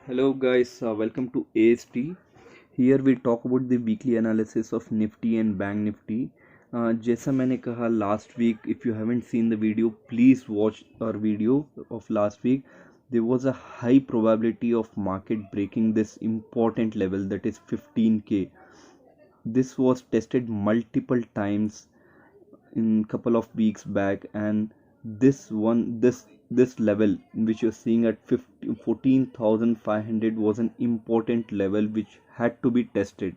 Hello guys, welcome to AST. Here we talk about the weekly analysis of Nifty and Bank Nifty. जैसा मैंने कहा last week, if you haven't seen the video, please watch our video of last week. There was a high probability of market breaking this important level, that is 15k. This was tested multiple times in couple of weeks back, and this level which you're seeing at 14,500 was an important level which had to be tested.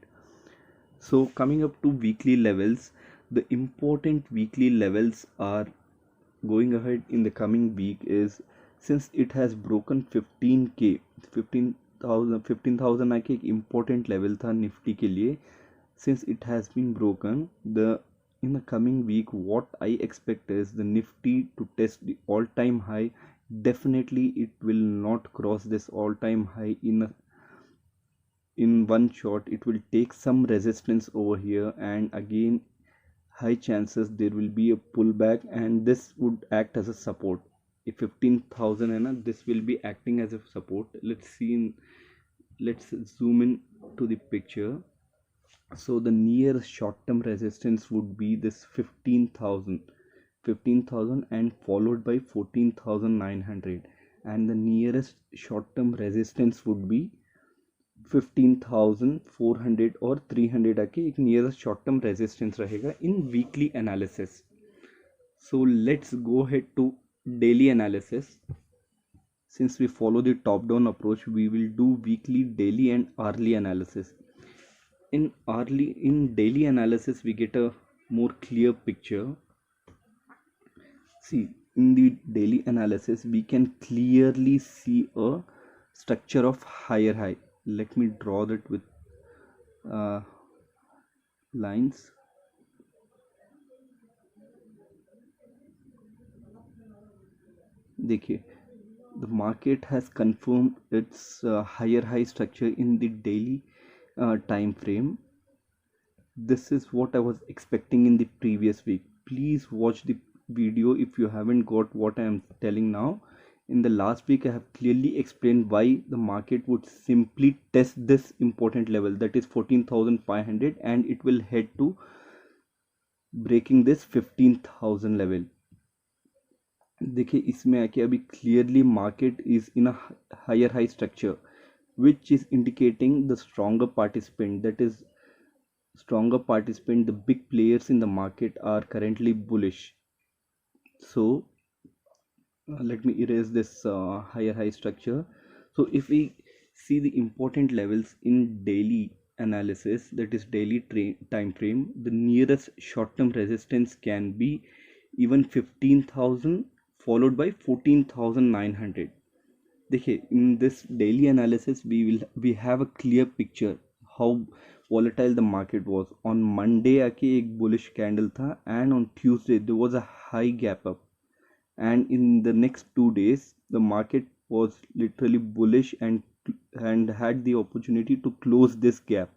So coming up to weekly levels, the important weekly levels are going ahead in the coming week is, since it has broken 15k, 15,000 आके एक important level था Nifty के लिए. Since it has been broken, in the coming week what I expect is the Nifty to test the all-time high. Definitely it will not cross this all-time high in one shot. It will take some resistance over here, and again high chances there will be a pullback, and this would act as a support. If 15,000 है ना, this will be acting as a support. Let's zoom in to the picture. So the nearest short-term resistance would be this 15,000 and followed by 14,900, and the nearest short-term resistance would be 15,400 और 300 आके एक nearest short-term resistance रहेगा in weekly analysis. So let's go ahead to daily analysis. Since we follow the top-down approach, we will do weekly, daily and hourly analysis. In daily analysis we get a more clear picture. See, in the daily analysis we can clearly see a structure of higher high. Let me draw that with lines. देखिए, the market has confirmed its higher high structure in the daily time frame. This is what I was expecting in the previous week. Please watch the video if you haven't got what I am telling now. In the last week I have clearly explained why the market would simply test this important level, that is 14,500, and it will head to breaking this 15,000 level. देखिए, इसमें आके अभी clearly market is in a higher high structure, which is indicating the stronger participant, the big players in the market are currently bullish. So let me erase this higher high structure. So if we see the important levels in daily analysis, that is daily time frame, the nearest short-term resistance can be even 15,000 followed by 14,900. देखिए, in this daily analysis we have a clear picture how volatile the market was. On Monday आके एक bullish candle था, and on Tuesday there was a high gap up, and in the next 2 days the market was literally bullish and had the opportunity to close this gap.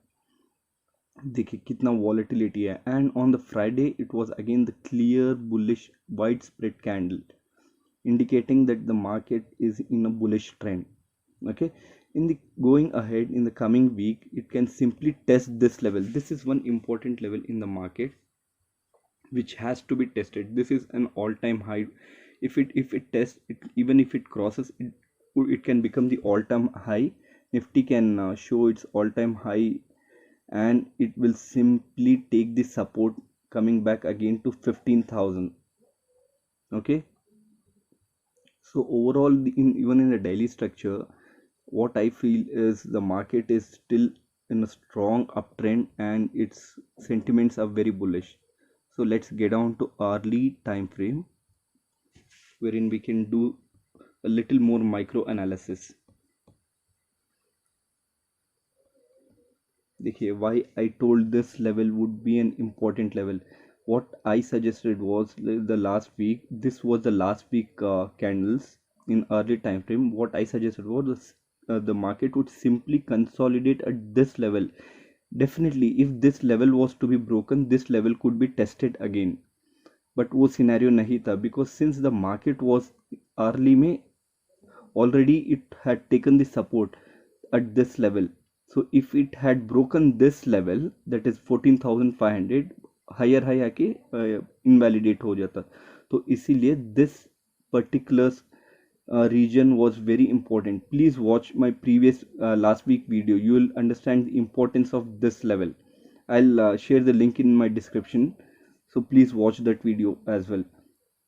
देखिए कितना volatility है, and on the Friday it was again the clear bullish widespread candle, indicating that the market is in a bullish trend. Okay, in the going ahead in the coming week it can simply test this level. This is one important level in the market which has to be tested. This is an all-time high. If it tests it, even if it crosses it, it can become the all-time high. Nifty can show its all-time high, and it will simply take the support coming back again to 15,000. okay, so overall even in the daily structure, what I feel is the market is still in a strong uptrend and its sentiments are very bullish. So let's get down to hourly time frame, wherein we can do a little more micro analysis. देखिए, why I told this level would be an important level. What I suggested was the last week. This was the last week candles in early time frame. What I suggested was the market would simply consolidate at this level. Definitely, if this level was to be broken, this level could be tested again. But वो scenario नहीं था, because since the market was early में already it had taken the support. at this level. So if it had broken this level, that is 14,500, higher high आके invalidate हो जाता. तो इसीलिए this particular region was very important. Please watch my previous last week video. You will understand the importance of this level. I'll share the link in my description, so please watch that video as well.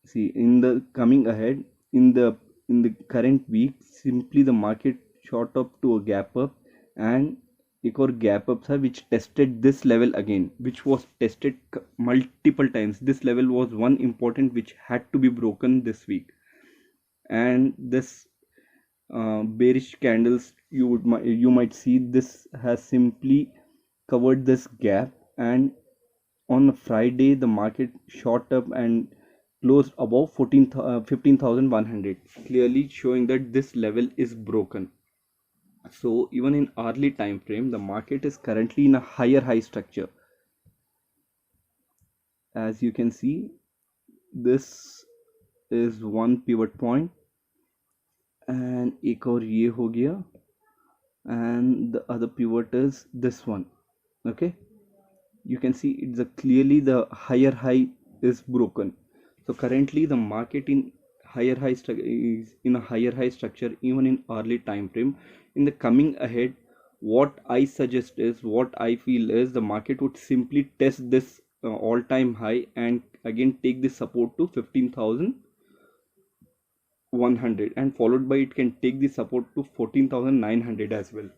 See, in the coming ahead, in the current week, simply the market shot up to a gap up, and एक और gap up था which tested this level again, which was tested multiple times. This level was one important which had to be broken this week, and this bearish candles you might see this has simply covered this gap, and on Friday the market shot up and closed above 15,100, clearly showing that this level is broken. So even in early time frame, the market is currently in a higher high structure. As you can see, this is one pivot point, and एक और ये हो गया, and the other pivot is this one. Okay, you can see it's clearly the higher high is broken. So currently the market in higher high is in a higher high structure even in early time frame. In the coming ahead, what I suggest is, what I feel is, the market would simply test this all-time high and again take the support to 15,100, and followed by it can take the support to 14,900 as well.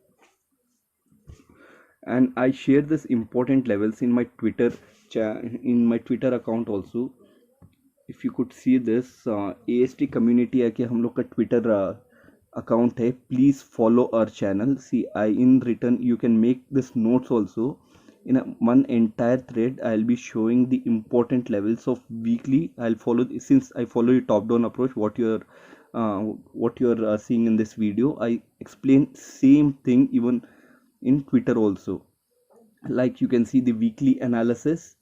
And I share this important levels in my Twitter account also. If you could see this, AST community है कि हम लोग का Twitter account है. Please follow our channel. See, in return you can make this notes also. In one entire thread, I'll be showing the important levels of weekly. Since I follow the top-down approach, what you're seeing in this video, I explain same thing even in Twitter also. Like you can see the weekly analysis,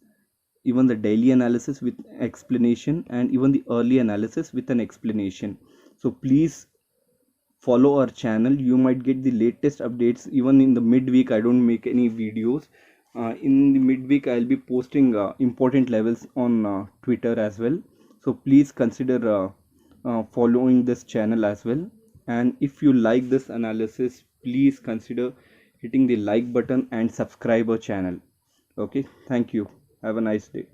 even the daily analysis with explanation, and even the early analysis with an explanation. So please follow our channel. You might get the latest updates. Even in the midweek, I don't make any videos. In the midweek, I'll be posting important levels on Twitter as well. So please consider following this channel as well. And if you like this analysis, please consider hitting the like button and subscribe our channel. Okay, thank you. Have a nice day.